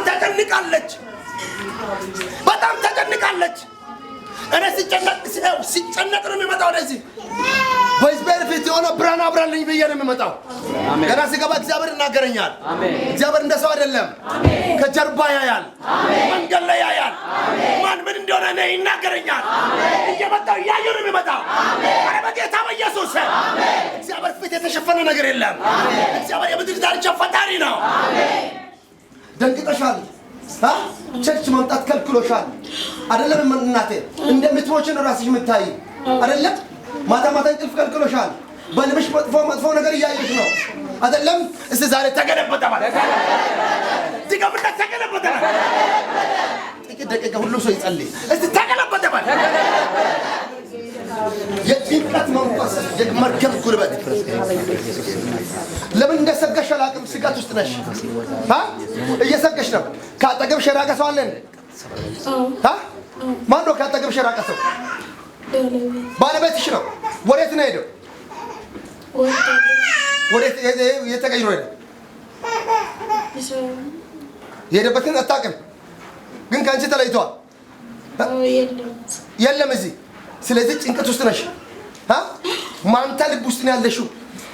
ተጨንቃለች በጣም ተጨንቃለች እኔ ሲጨነቅ ነው የሚመጣው ወደዚህ በእግዚአብሔር ፊት የሆነ ብርሃን አብራልኝ ብዬ ነው የሚመጣው ገና ሲገባ እግዚአብሔር ይናገረኛል እግዚአብሔር እንደሰው አይደለም ከጀርባ ያያል መንገድ ላይ ያያል ማን ምን እንደሆነ ነው ይናገረኛል እየመጣው ያየው ነው የሚመጣው አረ በጌታ በኢየሱስ እግዚአብሔር ፊት የተሸፈነ ነገር የለም እግዚአብሔር የምድር ዳርቻ ፈጣሪ ነው ደንግጠሻል ቸርች መምጣት ከልክሎሻል አይደለም እናቴ እንደምትሞች ነው ራስሽ የምታይ አይደለም ማታ እንቅልፍ ከልክሎሻል በልብሽ መጥፎ ነገር እያየሽ ነው አይደለም እስቲ ዛሬ ተገለበጠ ማለት ትገምታ ተገለበጠ ጥቂት ደቂቃ ሁሉ ሰው ይጸልይ እስቲ ተገለበጠ ማለት የጭንቀት መንፈስ የመርገም ጉልበት ለምን እንደሰገሽ አላቅም ስጋት ውስጥ ነሽ እየሰገሽ ነው ካጠገብሽ የራቀ ሰው አለ ማን ነው ካጠገብሽ የራቀ ሰው ባለቤትሽ ነው ወዴት ነው ሄደው ወዴት የተቀይሮ ሄደ የሄደበትን አታውቅም ግን ከአንቺ ተለይቷል የለም እዚህ ስለዚህ ጭንቀት ውስጥ ነሽ ማንታ ልብ ውስጥ ነው ያለሽው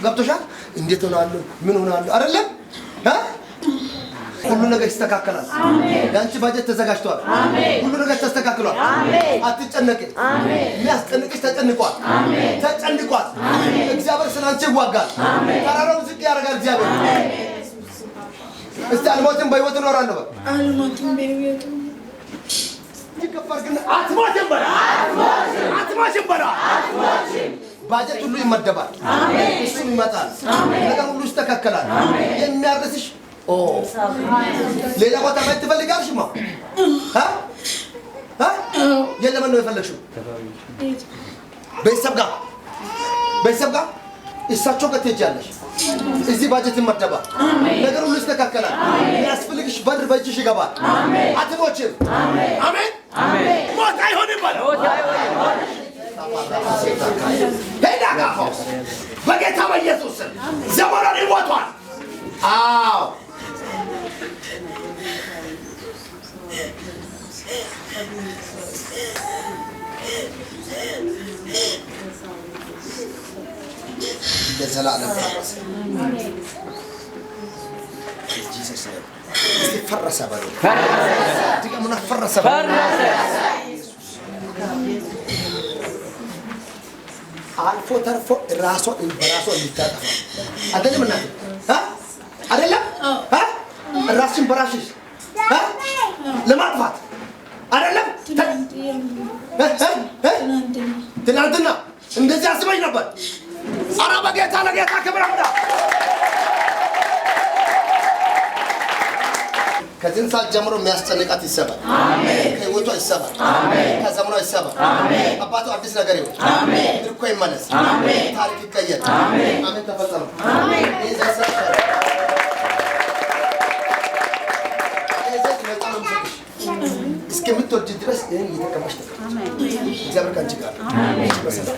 ገብቶሻል እንዴት ሆናለሁ ምን ሆናለሁ አይደለም ሁሉ ነገር ይስተካከላል ያንቺ ባጀት ተዘጋጅቷል ሁሉ ነገር ተስተካክሏል አትጨነቂ የሚያስጨንቅሽ ተጨንቋል እግዚአብሔር ስላንቺ ይዋጋል ተራራውን ዝቅ ያደርጋል እግዚአብሔር እስቲ አልሞትም በህይወት እኖራለሁ አልሞትም በህይወት ይከፈርግና አትሞትም በላ ባጀት ሁሉ ይመደባል እሱ ይመጣል ነገር ሁሉ ይስተካከላል የሚያርስሽ ሌላ ቦታ ማየት ትፈልጋለሽማ የለም ነው የፈለግሽው ቤተሰብ ጋር እሳቸው ጋር ትሄጃለሽ እዚህ ባጀት ይመደባል ነገር ሁሉ ይስተካከላል የሚያስፈልግሽ በር በእጅሽ ይገባል አትሞችም አሜን ሞት አይሆንም ማለት ሄዳ ጋር በጌታ በኢየሱስ ዘመኑን ይሞቷል አዎ ለዘላለም ኢየሱስ ፈረሰ ባሉ ድጋሙና ፈረሰ አልፎ ተርፎ ራስዎን እንዲታጠፋ አይደለም እና አይደለም ራስን በራስሽ ለማጥፋት አይደለም ትናንትና እንደዚህ አስበኝ ነበር አራ በጌታ ለጌታ ክብር አምጣ ከዚህ ሰዓት ጀምሮ የሚያስጨንቃት ይሰባል አሜን ከህይወቷ ይሰባል አሜን ከዘመኗ ይሰባል አሜን አባቱ አዲስ ነገር ይሁን አሜን ድርኮ ይመለስ አሜን ታሪክ ይቀየር አሜን አሜን ተፈጸመ አሜን እስከምትወድ ድረስ ይሄን እየተቀበልሽ አሜን እግዚአብሔር ካንቺ ጋር አሜን በሰላም